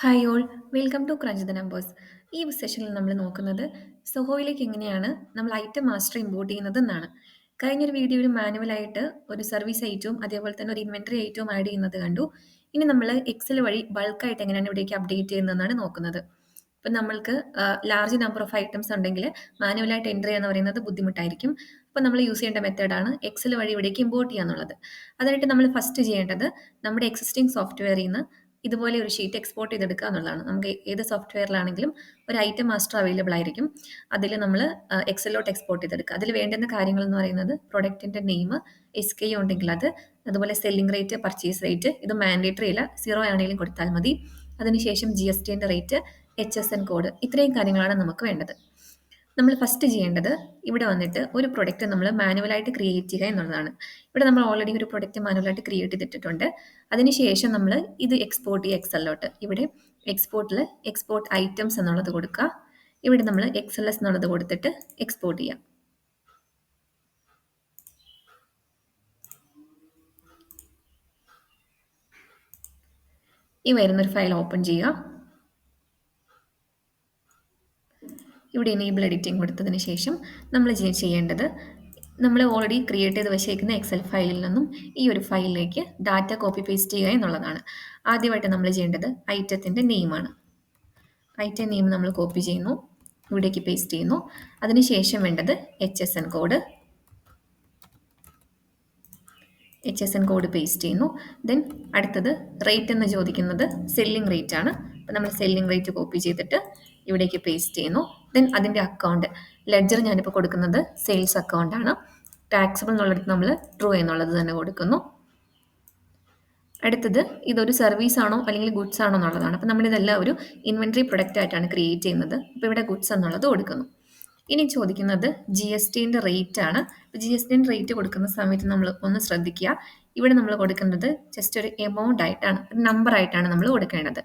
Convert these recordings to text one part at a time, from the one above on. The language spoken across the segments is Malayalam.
Hi all, welcome to crunch the numbers. ഈ സെഷനിൽ നമ്മൾ നോക്കുന്നത് സൊഹോയിലേക്ക് എങ്ങനെയാണ് നമ്മൾ ഐറ്റം മാസ്റ്റർ ഇമ്പോർട്ട് ചെയ്യുന്നത് എന്നാണ്. കഴിഞ്ഞൊരു വീഡിയോയിൽ മാനുവലായിട്ട് ഒരു സർവീസ് ഐറ്റവും അതേപോലെ തന്നെ ഒരു ഇൻവെന്ററി ഐറ്റവും ആഡ് ചെയ്യുന്നത് കണ്ടു. ഇനി നമ്മൾ എക്സൽ വഴി ബൾക്കായിട്ട് എങ്ങനെയാണ് ഇവിടേക്ക് അപ്ഡേറ്റ് ചെയ്യുന്നതെന്നാണ് നോക്കുന്നത്. ഇപ്പം നമ്മൾക്ക് ലാർജ് നമ്പർ ഓഫ് ഐറ്റംസ് ഉണ്ടെങ്കിൽ മാനുവലായിട്ട് എൻ്റർ ചെയ്യുക എന്ന് പറയുന്നത് ബുദ്ധിമുട്ടായിരിക്കും. അപ്പോൾ നമ്മൾ യൂസ് ചെയ്യേണ്ട മെത്തേഡാണ് എക്സൽ വഴി ഇവിടേക്ക് ഇമ്പോർട്ട് ചെയ്യുക എന്നുള്ളത്. അതിനായിട്ട് നമ്മൾ ഫസ്റ്റ് ചെയ്യേണ്ടത് നമ്മുടെ എക്സിസ്റ്റിംഗ് സോഫ്റ്റ്വെയറിൽ നിന്ന് ഇതുപോലെ ഒരു ഷീറ്റ് എക്സ്പോർട്ട് ചെയ്തെടുക്കുക എന്നുള്ളതാണ്. നമുക്ക് ഏത് സോഫ്റ്റ്വെയറിലാണെങ്കിലും ഒരു ഐറ്റം മാസ്റ്റർ അവൈലബിൾ ആയിരിക്കും. അതിൽ നമ്മൾ എക്സലിലോട്ട് എക്സ്പോർട്ട് ചെയ്തെടുക്കുക. അതിൽ വേണ്ടുന്ന കാര്യങ്ങൾ എന്ന് പറയുന്നത് പ്രൊഡക്റ്റിൻ്റെ നെയിം, SKU ഉണ്ടെങ്കിൽ അത്, അതുപോലെ സെല്ലിംഗ് റേറ്റ്, പർച്ചേസ് റേറ്റ്, ഇത് മാൻഡേറ്ററി അല്ല, 0 ആണെങ്കിലും കൊടുത്താൽ മതി. അതിനുശേഷം GSTൻ്റെ റേറ്റ്, HSN കോഡ്, ഇത്രയും കാര്യങ്ങളാണ് നമുക്ക് വേണ്ടത്. നമ്മൾ ഫസ്റ്റ് ചെയ്യേണ്ടത് ഇവിടെ വന്നിട്ട് ഒരു പ്രൊഡക്റ്റ് നമ്മൾ മാനുവലായിട്ട് ക്രിയേറ്റ് ചെയ്യുക എന്നുള്ളതാണ്. ഇവിടെ നമ്മൾ ഓൾറെഡി ഒരു പ്രൊഡക്റ്റ് മാനുവലായിട്ട് ക്രിയേറ്റ് ചെയ്തിട്ടുണ്ട്. അതിനുശേഷം നമ്മൾ ഇത് എക്സ്പോർട്ട് ചെയ്യുക എക്സലിലോട്ട്. ഇവിടെ എക്സ്പോർട്ടിൽ എക്സ്പോർട്ട് ഐറ്റംസ് എന്നുള്ളത് കൊടുക്കുക. ഇവിടെ നമ്മൾ XLS എന്നുള്ളത് കൊടുത്തിട്ട് എക്സ്പോർട്ട് ചെയ്യാം. ഈ വരുന്നൊരു ഫയൽ ഓപ്പൺ ചെയ്യുക. ഇവിടെ എനേബിൾ എഡിറ്റിംഗ് കൊടുത്തതിന് ശേഷം നമ്മൾ ചെയ്യേണ്ടത്, നമ്മൾ ഓൾറെഡി ക്രിയേറ്റ് ചെയ്ത് വെച്ചേക്കുന്ന എക്സൽ ഫയലിൽ നിന്നും ഈ ഒരു ഫയലിലേക്ക് ഡാറ്റ കോപ്പി പേസ്റ്റ് ചെയ്യുക എന്നുള്ളതാണ്. ആദ്യമായിട്ട് നമ്മൾ ചെയ്യേണ്ടത് ഐറ്റത്തിൻ്റെ നെയിമാണ്. ഐറ്റം നെയിം നമ്മൾ കോപ്പി ചെയ്യുന്നു, ഇവിടേക്ക് പേസ്റ്റ് ചെയ്യുന്നു. അതിനുശേഷം വേണ്ടത് HSN code. HSN code paste ചെയ്യുന്നു. ദെൻ അടുത്തത് റേറ്റ് എന്ന് ചോദിക്കുന്നത് സെല്ലിംഗ് റേറ്റ് ആണ്. അപ്പോൾ നമ്മൾ സെല്ലിംഗ് റേറ്റ് കോപ്പി ചെയ്തിട്ട് ഇവിടേക്ക് പേസ്റ്റ് ചെയ്യുന്നു. ദെൻ അതിൻ്റെ അക്കൗണ്ട്, ലെഡ്ജർ ഞാനിപ്പോൾ കൊടുക്കുന്നത് സെയിൽസ് അക്കൗണ്ടാണ്. ടാക്സബിൾ എന്നുള്ളിടത്ത് നമ്മൾ ട്രൂ എന്നുള്ളത് തന്നെ കൊടുക്കുന്നു. അടുത്തത് ഇതൊരു സർവീസ് ആണോ അല്ലെങ്കിൽ ഗുഡ്സ് ആണോ എന്നുള്ളതാണ്. അപ്പോൾ നമ്മളിതെല്ലാം ഒരു ഇൻവെൻറ്ററി പ്രൊഡക്റ്റ് ആയിട്ടാണ് ക്രിയേറ്റ് ചെയ്യുന്നത്. അപ്പോൾ ഇവിടെ ഗുഡ്സ് എന്നുള്ളത് കൊടുക്കുന്നു. ഇനി ചോദിക്കുന്നത് GSTൻ്റെ റേറ്റ് ആണ്. GSTൻ്റെ റേറ്റ് കൊടുക്കുന്ന സമയത്ത് നമ്മൾ ഒന്ന് ശ്രദ്ധിക്കുക. ഇവിടെ നമ്മൾ കൊടുക്കുന്നത് ജസ്റ്റ് ഒരു എമൗണ്ട് ആയിട്ടാണ്, ഒരു നമ്പർ ആയിട്ടാണ് നമ്മൾ കൊടുക്കേണ്ടത്.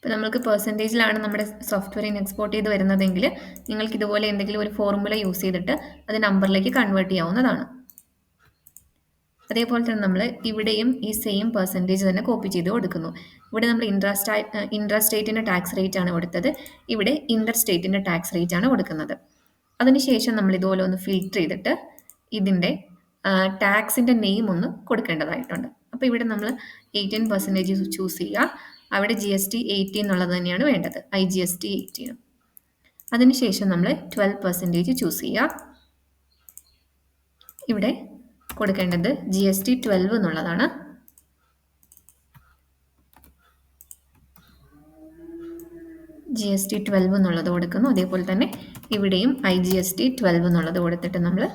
ഇപ്പോൾ നമ്മൾക്ക് പെർസെൻറ്റേജിലാണ് നമ്മുടെ സോഫ്റ്റ്വെയറിൽ നിന്ന് എക്സ്പോർട്ട് ചെയ്ത് വരുന്നതെങ്കിൽ നിങ്ങൾക്ക് ഇതുപോലെ എന്തെങ്കിലും ഒരു ഫോർമുല യൂസ് ചെയ്തിട്ട് അത് നമ്പറിലേക്ക് കൺവേർട്ട് ചെയ്യാവുന്നതാണ്. അതേപോലെ തന്നെ നമ്മൾ ഇവിടെയും ഈ സെയിം പെർസെൻറ്റേജ് തന്നെ കോപ്പി ചെയ്ത് കൊടുക്കുന്നു. ഇവിടെ നമ്മൾ ഇൻട്രാ-സ്റ്റേറ്റിൻ്റെ ടാക്സ് റേറ്റ് ആണ് കൊടുത്തത്. ഇവിടെ ഇൻ്റർ സ്റ്റേറ്റിൻ്റെ ടാക്സ് റേറ്റ് ആണ് കൊടുക്കുന്നത്. അതിനുശേഷം നമ്മൾ ഇതുപോലെ ഒന്ന് ഫിൽറ്റർ ചെയ്തിട്ട് ഇതിൻ്റെ ടാക്സിൻ്റെ നെയിം ഒന്ന് കൊടുക്കേണ്ടതായിട്ടുണ്ട്. അപ്പോൾ ഇവിടെ നമ്മൾ 18% ചൂസ് ചെയ്യുക. അവിടെ GST 18 എന്നുള്ളത് തന്നെയാണ് വേണ്ടത്, IGST 18. അതിനുശേഷം നമ്മൾ 12% ചൂസ് ചെയ്യുക. ഇവിടെ കൊടുക്കേണ്ടത് GST 12 എന്നുള്ളതാണ്. GST 12 എന്നുള്ളത് കൊടുക്കുന്നു. അതേപോലെ തന്നെ ഇവിടെയും IGST 12 എന്നുള്ളത് കൊടുത്തിട്ട് നമ്മൾ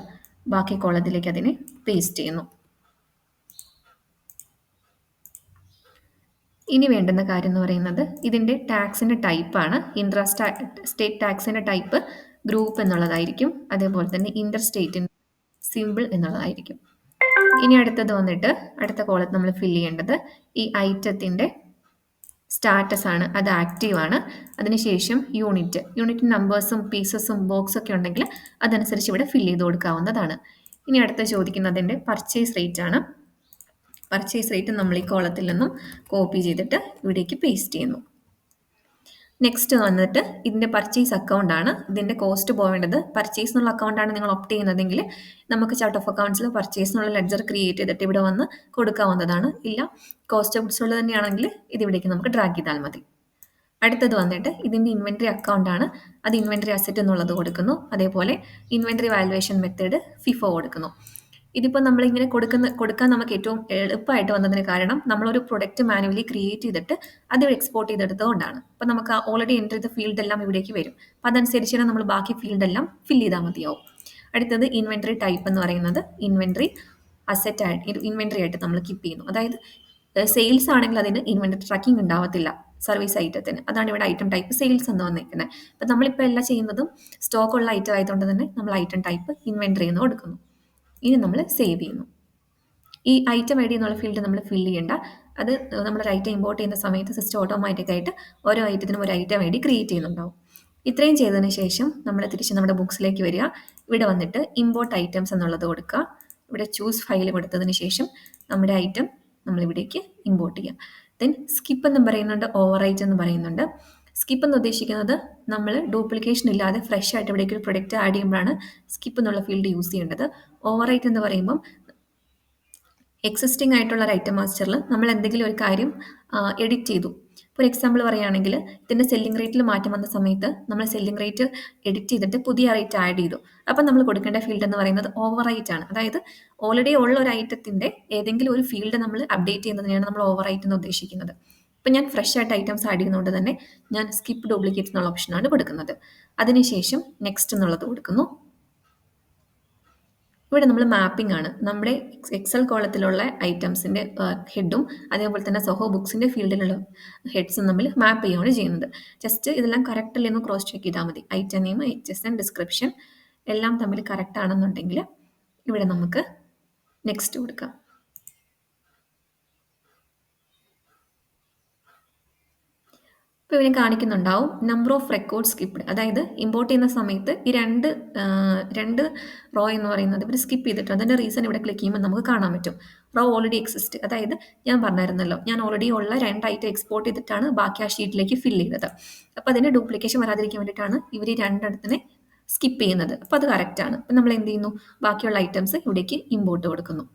ബാക്കി കോളത്തിലേക്ക് അതിനെ പേസ്റ്റ് ചെയ്യുന്നു. ഇനി വേണ്ടുന്ന കാര്യം എന്ന് പറയുന്നത് ഇതിൻ്റെ ടാക്സിൻ്റെ ടൈപ്പാണ്. സ്റ്റേറ്റ് ടാക്സിൻ്റെ ടൈപ്പ് ഗ്രൂപ്പ് എന്നുള്ളതായിരിക്കും. അതേപോലെ തന്നെ ഇൻ്റർ സ്റ്റേറ്റിൻ്റെ സിമ്പിൾ എന്നുള്ളതായിരിക്കും. ഇനി അടുത്തത് വന്നിട്ട് അടുത്ത കോളത്ത് നമ്മൾ ഫില്ല് ചെയ്യേണ്ടത് ഈ ഐറ്റത്തിൻ്റെ സ്റ്റാറ്റസ് ആണ്, അത് ആക്റ്റീവ് ആണ്. അതിനുശേഷം യൂണിറ്റ് നമ്പേഴ്സും പീസസും ബോക്സൊക്കെ ഉണ്ടെങ്കിൽ അതനുസരിച്ച് ഇവിടെ ഫില്ല് ചെയ്ത് കൊടുക്കാവുന്നതാണ്. ഇനി അടുത്ത ചോദിക്കുന്നതിൻ്റെ പർച്ചേസ് റേറ്റ് ആണ്. പർച്ചേസ് റേറ്റ് നമ്മൾ ഈ കോളത്തിൽ നിന്നും കോപ്പി ചെയ്തിട്ട് ഇവിടേക്ക് പേസ്റ്റ് ചെയ്യുന്നു. നെക്സ്റ്റ് വന്നിട്ട് ഇതിൻ്റെ പർച്ചേസ് അക്കൗണ്ട് ആണ്. ഇതിൻ്റെ കോസ്റ്റ് പോവേണ്ടത് പർച്ചേസ് എന്നുള്ള അക്കൗണ്ടാണ് നിങ്ങൾ ഓപ്റ്റ് ചെയ്യുന്നതെങ്കിൽ നമുക്ക് ചാർട്ട് ഓഫ് അക്കൗണ്ട്സിൽ പർച്ചേസ് എന്നുള്ള ലെഡ്ജർ ക്രിയേറ്റ് ചെയ്തിട്ട് ഇവിടെ വന്ന് കൊടുക്കാവുന്നതാണ്. ഇല്ല, കോസ്റ്റ് ഓഫ് ഗുഡ്സ് ഉള്ളത് തന്നെയാണെങ്കിൽ ഇതിവിടേക്ക് നമുക്ക് ഡ്രാഗ് ചെയ്താൽ മതി. അടുത്തത് വന്നിട്ട് ഇതിൻ്റെ ഇൻവെൻറ്ററി അക്കൗണ്ട് ആണ്. അത് ഇൻവെൻറ്ററി അസറ്റ് എന്നുള്ളത് കൊടുക്കുന്നു. അതേപോലെ ഇൻവെൻറ്ററി വാല്യുവേഷൻ മെത്തേഡ് FIFO കൊടുക്കുന്നു. ഇതിപ്പോൾ നമ്മളിങ്ങനെ കൊടുക്കാൻ നമുക്ക് ഏറ്റവും എളുപ്പമായിട്ട് വന്നതിന് കാരണം നമ്മളൊരു പ്രൊഡക്റ്റ് മാനുവലി ക്രിയേറ്റ് ചെയ്തിട്ട് അത് എക്സ്പോർട്ട് ചെയ്തെടുത്തതുകൊണ്ടാണ്. അപ്പോൾ നമുക്ക് ഓൾറെഡി എൻ്റർ ചെയ്ത ഫീൽഡ് എല്ലാം ഇവിടേക്ക് വരും. അപ്പോൾ അതനുസരിച്ച് തന്നെ നമ്മൾ ബാക്കി ഫീൽഡ് എല്ലാം ഫില്ല് ചെയ്താൽ മതിയാവും. അടുത്തത് ഇൻവെൻറ്ററി ടൈപ്പ് എന്ന് പറയുന്നത് ഇൻവെൻറ്ററി അസറ്റ് ആയിട്ട് ഇൻവെൻറ്ററി ആയിട്ട് നമ്മൾ കീപ്പ് ചെയ്യുന്നു. അതായത് സെയിൽസ് ആണെങ്കിൽ അതിന് ഇൻവെൻറ്ററി ട്രാക്കിംഗ് ഉണ്ടാവത്തില്ല. സർവീസ് ഐറ്റത്തിന്. അതാണ് ഇവിടെ ഐറ്റം ടൈപ്പ് സെയിൽസ് എന്ന് വന്നിരിക്കുന്നത്. അപ്പം നമ്മളിപ്പോൾ എല്ലാം ചെയ്യുന്നതും സ്റ്റോക്ക് ഉള്ള ഐറ്റം ആയതുകൊണ്ട് തന്നെ നമ്മൾ ഐറ്റം ടൈപ്പ് ഇൻവെൻട്രി എന്ന് കൊടുക്കുന്നു. ഇനി നമ്മൾ സേവ് ചെയ്യുന്നു. ഈ ഐറ്റം ഐ ഡി എന്നുള്ള ഫീൽഡ് നമ്മൾ ഫില്ല് ചെയ്യേണ്ട. അത് നമ്മളൊരു ഐറ്റം ഇമ്പോർട്ട് ചെയ്യുന്ന സമയത്ത് സിസ്റ്റം ഓട്ടോമാറ്റിക്കായിട്ട് ഓരോ ഐറ്റത്തിനും ഒരു ഐറ്റം ഐ ഡി ക്രിയേറ്റ് ചെയ്യുന്നുണ്ടാവും. ഇത്രയും ചെയ്തതിന് ശേഷം നമ്മൾ തിരിച്ച് നമ്മുടെ ബുക്സിലേക്ക് വരിക. ഇവിടെ വന്നിട്ട് ഇമ്പോർട്ട് ഐറ്റംസ് എന്നുള്ളത് കൊടുക്കുക. ഇവിടെ ചൂസ് ഫയൽ കൊടുത്തതിന് ശേഷം നമ്മുടെ ഐറ്റം നമ്മളിവിടേക്ക് ഇമ്പോർട്ട് ചെയ്യാം. ദെൻ സ്കിപ്പ് എന്ന് പറയുന്നുണ്ട്, ഓവർ റൈറ്റ് എന്ന് പറയുന്നുണ്ട്. സ്കിപ്പ് എന്ന് ഉദ്ദേശിക്കുന്നത് നമ്മൾ ഡ്യൂപ്ലിക്കേഷൻ ഇല്ലാതെ ഫ്രഷ് ആയിട്ട് ഇവിടേക്ക് ഒരു പ്രൊഡക്റ്റ് ആഡ് ചെയ്യുമ്പോഴാണ് സ്കിപ്പ് എന്നുള്ള ഫീൽഡ് യൂസ് ചെയ്യേണ്ടത്. ഓവർ റൈറ്റ് എന്ന് പറയുമ്പം എക്സിസ്റ്റിംഗ് ആയിട്ടുള്ള ഒരു ഐറ്റം മാസ്റ്ററിൽ നമ്മൾ എന്തെങ്കിലും ഒരു കാര്യം എഡിറ്റ് ചെയ്തു. ഫോർ എക്സാമ്പിൾ പറയുകയാണെങ്കിൽ ഇതിൻ്റെ സെല്ലിംഗ് റേറ്റിൽ മാറ്റം വന്ന സമയത്ത് നമ്മൾ സെല്ലിംഗ് റേറ്റ് എഡിറ്റ് ചെയ്തിട്ട് പുതിയ റേറ്റ് ആഡ് ചെയ്തു. അപ്പം നമ്മൾ കൊടുക്കേണ്ട ഫീൽഡ് എന്ന് പറയുന്നത് ഓവർ റൈറ്റ് ആണ്. അതായത് ഓൾറെഡി ഉള്ള ഒരു ഐറ്റത്തിൻ്റെ ഏതെങ്കിലും ഒരു ഫീൽഡ് നമ്മൾ അപ്ഡേറ്റ് ചെയ്യുന്നതിനെയാണ് നമ്മൾ ഓവർ റൈറ്റ് എന്ന് ഉദ്ദേശിക്കുന്നത്. ഇപ്പം ഞാൻ ഫ്രഷ് ആയിട്ട് ഐറ്റംസ് ആഡ് ചെയ്യുന്നതുകൊണ്ട് തന്നെ ഞാൻ സ്കിപ്പ് ഡ്യൂപ്ലിക്കേറ്റ് എന്നുള്ള ഓപ്ഷനാണ് കൊടുക്കുന്നത്. അതിനുശേഷം നെക്സ്റ്റ് എന്നുള്ളത് കൊടുക്കുന്നു. ഇവിടെ നമ്മൾ മാപ്പിംഗ് ആണ്. നമ്മുടെ എക്സൽ കോളത്തിലുള്ള ഐറ്റംസിൻ്റെ ഹെഡും അതേപോലെ തന്നെ സോഹോ ബുക്സിൻ്റെ ഫീൽഡിലുള്ള ഹെഡ്സും തമ്മിൽ മാപ്പ് ചെയ്യുകയാണ് ചെയ്യുന്നത്. ജസ്റ്റ് ഇതെല്ലാം കറക്റ്റ് അല്ലെന്ന് ക്രോസ് ചെക്ക് ചെയ്താൽ മതി. ഐറ്റം നെയിം, HSN, ഡിസ്ക്രിപ്ഷൻ എല്ലാം തമ്മിൽ കറക്റ്റ് ആണെന്നുണ്ടെങ്കിൽ ഇവിടെ നമുക്ക് നെക്സ്റ്റ് കൊടുക്കാം. ഇപ്പോൾ ഇവരെ കാണിക്കുന്നുണ്ടാവും നമ്പർ ഓഫ് റെക്കോർഡ് സ്കിപ്ഡ്. അതായത് ഇമ്പോർട്ട് ചെയ്യുന്ന സമയത്ത് ഈ രണ്ട് റോ എന്ന് പറയുന്നത് ഇവർ സ്കിപ്പ് ചെയ്തിട്ടുണ്ട്. അതിൻ്റെ റീസൺ ഇവിടെ ക്ലിക്ക് ചെയ്യുമ്പോൾ നമുക്ക് കാണാൻ പറ്റും. Row already exist. അതായത് ഞാൻ പറഞ്ഞിരുന്നല്ലോ, ഞാൻ ഓൾറെഡി ഉള്ള 2 ഐറ്റം എക്സ്പോർട്ട് ചെയ്തിട്ടാണ് ബാക്കി ആ ഷീറ്റിലേക്ക് ഫില്ല് ചെയ്തത്. അപ്പോൾ അതിൻ്റെ ഡ്യൂപ്ലിക്കേഷൻ വരാതിരിക്കാൻ വേണ്ടിയിട്ടാണ് ഇവർ ഈ രണ്ടിടത്തിനെ സ്കിപ്പ് ചെയ്യുന്നത്. അപ്പോൾ അത് കറക്റ്റാണ്. അപ്പം നമ്മൾ എന്ത് ചെയ്യുന്നു, ബാക്കിയുള്ള ഐറ്റംസ് ഇവിടേക്ക് ഇമ്പോർട്ട് കൊടുക്കുന്നു.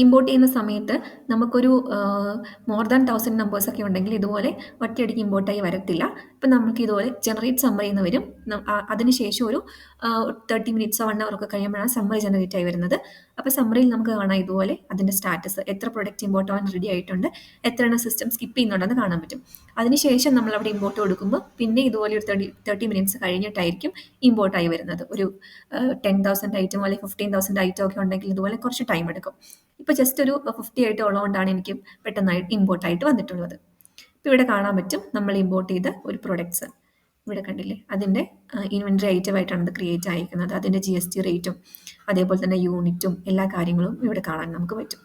ഇമ്പോർട്ട് ചെയ്യുന്ന സമയത്ത് നമുക്കൊരു മോർ ദാൻ 1000 നമ്പേഴ്സൊക്കെ ഉണ്ടെങ്കിൽ ഇതുപോലെ ഒറ്റയടിക്ക് ഇമ്പോർട്ടായി വരത്തില്ല. ഇപ്പം നമുക്ക് ഇതുപോലെ ജനറേറ്റ് സമ്മറി എന്ന് വരും. അതിനുശേഷം ഒരു 30 മിനിറ്റ്സോ 1 hour ഒക്കെ കഴിയുമ്പോഴാണ് സമ്മറി ജനറേറ്റ് ആയി വരുന്നത്. അപ്പോൾ സമ്മറിയിൽ നമുക്ക് കാണാം ഇതുപോലെ അതിൻ്റെ സ്റ്റാറ്റസ്, എത്ര പ്രൊഡക്റ്റ് ഇമ്പോർട്ട് ആവാൻ റെഡി ആയിട്ടുണ്ട്, എത്ര എണ്ണം സിസ്റ്റം സ്കിപ്പ് ചെയ്യുന്നുണ്ടെന്ന് കാണാൻ പറ്റും. അതിനുശേഷം നമ്മൾ അവിടെ ഇമ്പോർട്ട് കൊടുക്കുമ്പോൾ പിന്നെ ഇതുപോലെ ഒരു 30 മിനിറ്റ്സ് കഴിഞ്ഞിട്ടായിരിക്കും ഇമ്പോർട്ടായി വരുന്നത്. ഒരു 10,000 ഐറ്റം അല്ലെങ്കിൽ 15,000 ഐറ്റം ഒക്കെ ഉണ്ടെങ്കിൽ ഇതുപോലെ കുറച്ച് ടൈം എടുക്കും. ഇപ്പോൾ ജസ്റ്റ് ഒരു 50 ഐറ്റം ഉള്ളതുകൊണ്ടാണ് എനിക്ക് പെട്ടെന്നായിട്ട് ഇമ്പോർട്ടായിട്ട് വന്നിട്ടുള്ളത്. ഇപ്പോൾ ഇവിടെ കാണാൻ പറ്റും നമ്മൾ ഇമ്പോർട്ട് ചെയ്ത ഒരു പ്രൊഡക്ട്സ് ഇവിടെ കണ്ടില്ലേ, അതിൻ്റെ ഇൻവെൻട്രി ഐറ്റമായിട്ടാണ് ഇത് ക്രിയേറ്റ് ആയിരിക്കുന്നത്. അതിൻ്റെ GST റേറ്റും അതേപോലെ തന്നെ യൂണിറ്റും എല്ലാ കാര്യങ്ങളും ഇവിടെ കാണാൻ നമുക്ക് പറ്റും.